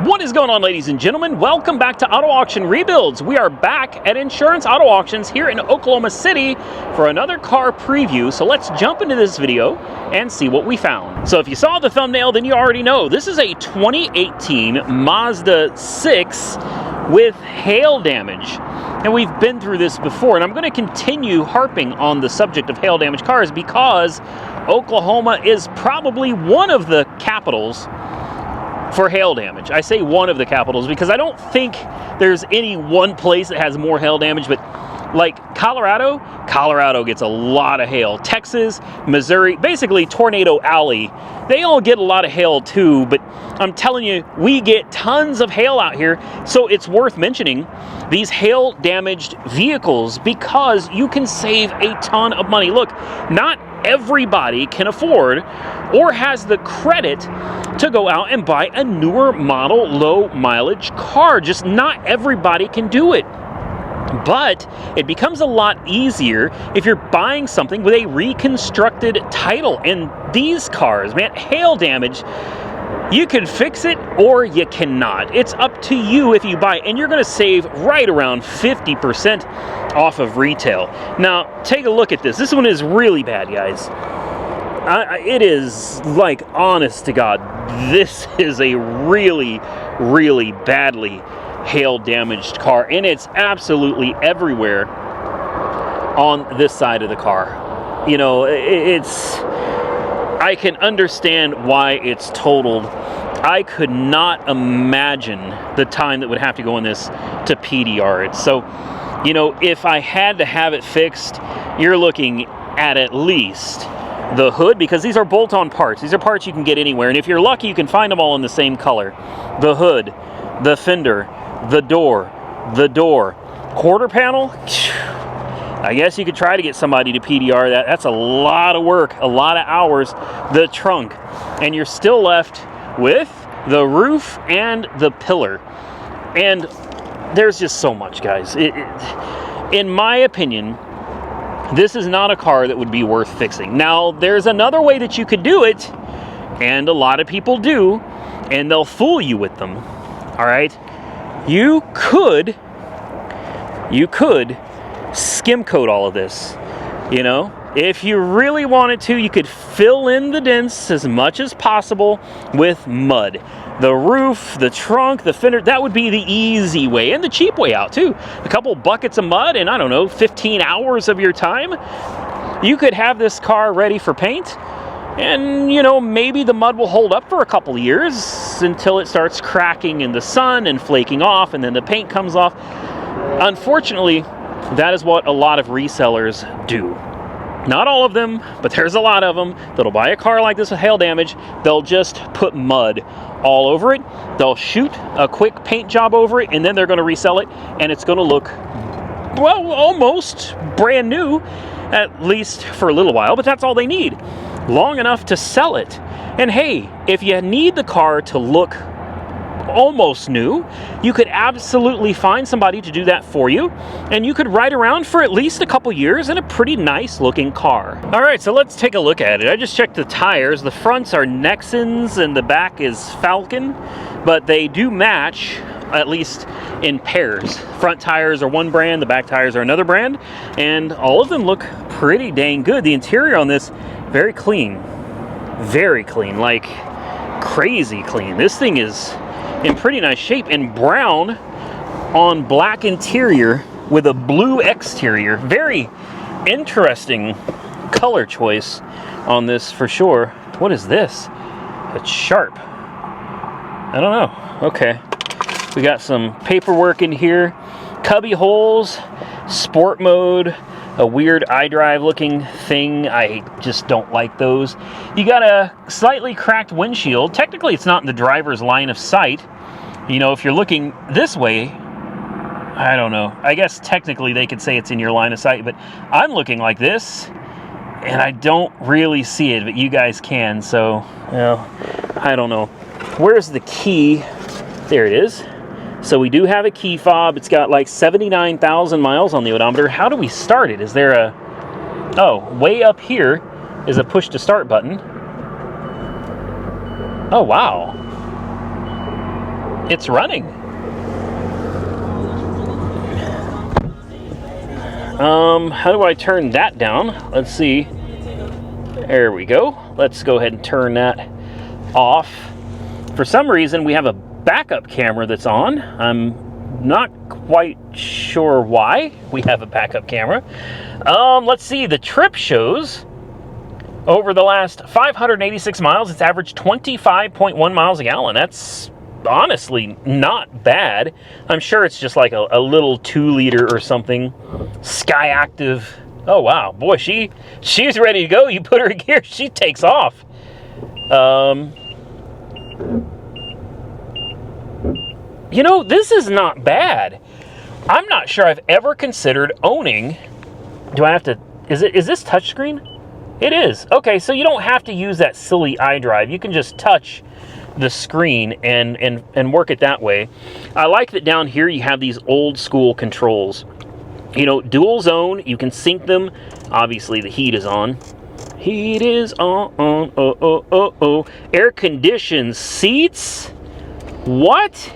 What is going on, ladies and gentlemen? Welcome back to Auto Auction Rebuilds. We are back at Insurance Auto Auctions here in Oklahoma City for another car preview. So let's jump into this video and see what we found. So if you saw the thumbnail, then you already know this is a 2018 Mazda 6 with hail damage. And we've been through this before, and I'm going to continue harping on the subject of hail damage cars because Oklahoma is probably one of the capitals for hail damage. I say one of the capitals because I don't think there's any one place that has more hail damage, but like Colorado gets a lot of hail. Texas, Missouri, basically Tornado Alley, they all get a lot of hail too, but I'm telling you, we get tons of hail out here, so it's worth mentioning these hail damaged vehicles because you can save a ton of money. Look, not everybody can afford or has the credit to go out and buy a newer model, low mileage car. Just not everybody can do it. But it becomes a lot easier if you're buying something with a reconstructed title. And these cars, man, hail damage, you can fix it or you cannot. It's up to you if you buy it, and you're going to save right around 50% off of retail. Now, take a look at this. This one is really bad, guys. It is like, honest to God, this is a really, really badly hail damaged car, and it's absolutely everywhere on this side of the car. You know, I can understand why it's totaled. I could not imagine the time that would have to go in this to PDR it. So, you know, if I had to have it fixed, you're looking at least the hood, because these are bolt-on parts. These are parts you can get anywhere, and if you're lucky, you can find them all in the same color. The hood, the fender, the door, quarter panel. I guess you could try to get somebody to PDR that. That's a lot of work, a lot of hours. The trunk, and you're still left with the roof and the pillar. And there's just so much, guys. In my opinion, this is not a car that would be worth fixing. Now, there's another way that you could do it, and a lot of people do, and they'll fool you with them. All right? You could skim coat all of this, you know? If you really wanted to, you could fill in the dents as much as possible with mud. The roof, the trunk, the fender, that would be the easy way and the cheap way out too. A couple buckets of mud and, I don't know, 15 hours of your time. You could have this car ready for paint, and, you know, maybe the mud will hold up for a couple years until it starts cracking in the sun and flaking off, and then the paint comes off. Unfortunately, that is what a lot of resellers do. Not all of them, but there's a lot of them that'll buy a car like this with hail damage. They'll just put mud all over it. They'll shoot a quick paint job over it, and then they're going to resell it, and it's going to look, well, almost brand new, at least for a little while, but that's all they need. Long enough to sell it. And hey, if you need the car to look almost new, you could absolutely find somebody to do that for you, and you could ride around for at least a couple years in a pretty nice looking car. All right, so let's take a look at it. I just checked the tires. The fronts are Nexans and the back is Falcon, but they do match, at least in pairs. Front tires are one brand, the back tires are another brand, and all of them look pretty dang good. The interior on this, very clean, like crazy clean. This thing is in pretty nice shape, and brown on black interior with a blue exterior. Very interesting color choice on this for sure. What is this? It's sharp. I don't know. Okay. We got some paperwork in here. Cubby holes, sport mode, a weird iDrive looking thing. I just don't like those. You got a slightly cracked windshield. Technically, it's not in the driver's line of sight. You know, if you're looking this way, I don't know. I guess technically they could say it's in your line of sight, but I'm looking like this, and I don't really see it, but you guys can, so, well, I don't know. Where's the key? There it is. So we do have a key fob. It's got like 79,000 miles on the odometer. How do we start it? Is there a... Oh, way up here is a push to start button. Oh, wow. It's running. How do I turn that down? Let's see. There we go. Let's go ahead and turn that off. For some reason, we have a backup camera that's on. I'm not quite sure why we have a backup camera. Let's see. The trip shows over the last 586 miles, it's averaged 25.1 miles a gallon. That's honestly not bad. I'm sure it's just like a little 2-liter or something. Sky Active. Oh wow, boy, she's ready to go. You put her in gear, she takes off. You know, this is not bad. I'm not sure I've ever considered owning. Do I have to? Is this touchscreen? It is. Okay, so you don't have to use that silly iDrive. You can just touch the screen and work it that way. I like that down here you have these old school controls. You know, dual zone, you can sync them. Obviously the heat is on. Heat is on. Oh. Air conditioned seats. What?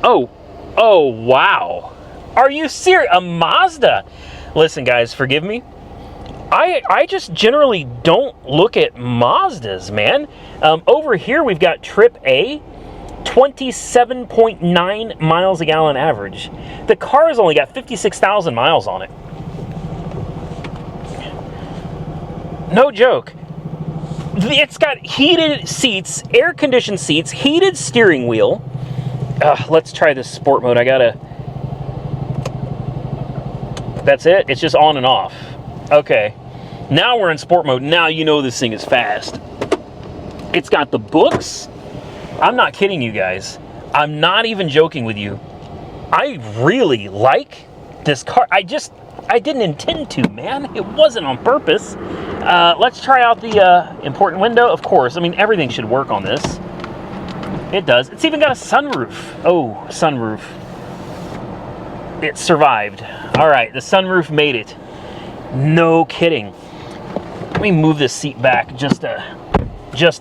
Oh, wow. Are you serious? A Mazda. Listen, guys, forgive me. I just generally don't look at Mazdas, man. Over here, we've got Trip A, 27.9 miles a gallon average. The car's only got 56,000 miles on it. No joke. It's got heated seats, air-conditioned seats, heated steering wheel. Let's try this sport mode. That's it? It's just on and off. Okay. Now we're in sport mode. Now you know this thing is fast. It's got the books. I'm not kidding you guys. I'm not even joking with you. I really like this car. I didn't intend to, man. It wasn't on purpose. Let's try out the important window. Of course. I mean, everything should work on this. It does. It's even got a sunroof. Oh, sunroof. It survived. All right, the sunroof made it. No kidding. Let me move this seat back just a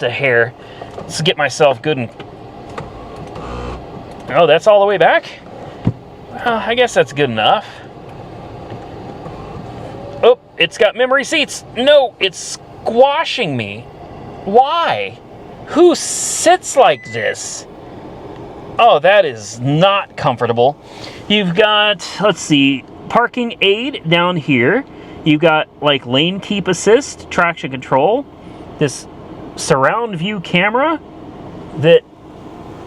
hair. Let's get myself good and... Oh, that's all the way back? Well, I guess that's good enough. Oh, it's got memory seats. No, it's squashing me. Why? Who sits like this? Oh, that is not comfortable. You've got, let's see, parking aid down here. You've got like lane keep assist, traction control, this surround view camera that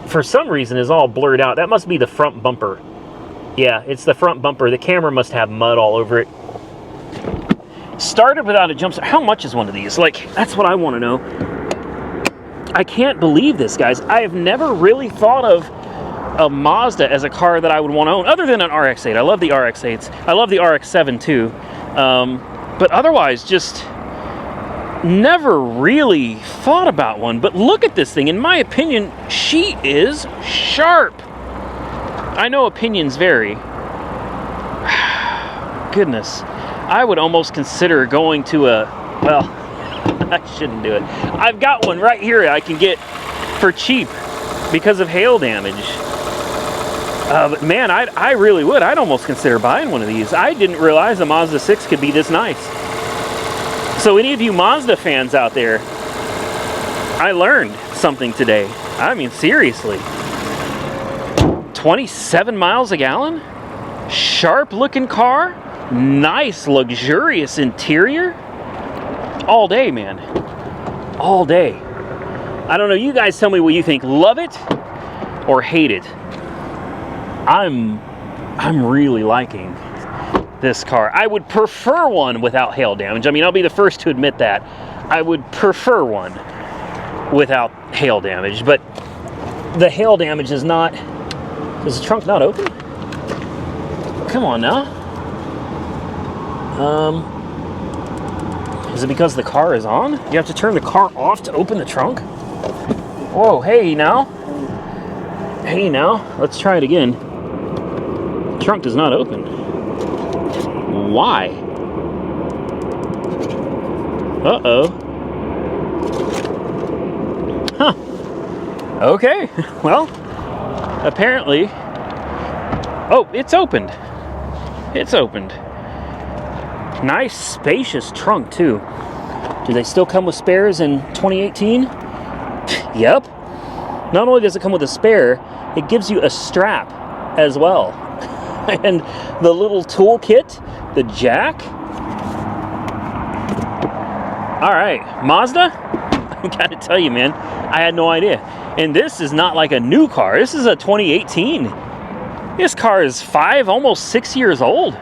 for some reason is all blurred out. That must be the front bumper. Yeah, it's the front bumper. The camera must have mud all over it. Started without a jump start. How much is one of these? Like, that's what I want to know. I can't believe this, guys. I have never really thought of a Mazda as a car that I would want to own, other than an RX-8. I love the RX-8s. I love the RX-7 too. But otherwise, just never really thought about one. But look at this thing. In my opinion, she is sharp. I know opinions vary. Goodness. I would almost consider going to a, well, I shouldn't do it. I've got one right here I can get for cheap because of hail damage. But man, I really would. I'd almost consider buying one of these. I didn't realize a Mazda 6 could be this nice. So any of you Mazda fans out there, I learned something today. I mean, seriously. 27 miles a gallon? Sharp looking car? Nice, luxurious interior? All day, man. All day. I don't know, you guys tell me what you think. Love it or hate it? I'm really liking this car. I would prefer one without hail damage. I mean, I'll be the first to admit that. I would prefer one without hail damage, but the hail damage is not... Is the trunk not open? Come on now. Is it because the car is on? You have to turn the car off to open the trunk? Whoa, hey now. Hey now, let's try it again. The trunk does not open. Why? Uh-oh. Huh. Okay, well, apparently, oh, it's opened. It's opened. Nice spacious trunk too. Do they still come with spares in 2018? Yep. Not only does it come with a spare, it gives you a strap as well. And the little toolkit, the jack. All right, Mazda, I gotta tell you, man, I had no idea. And this is not like a new car. This is a 2018. This car is 5, almost 6 years old.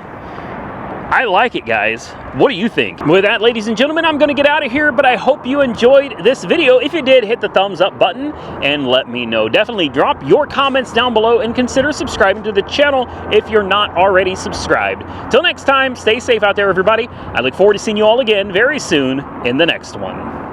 I like it, guys. What do you think? With that, ladies and gentlemen, I'm gonna get out of here, but I hope you enjoyed this video. If you did, hit the thumbs up button and let me know. Definitely drop your comments down below and consider subscribing to the channel if you're not already subscribed. Till next time, stay safe out there, everybody. I look forward to seeing you all again very soon in the next one.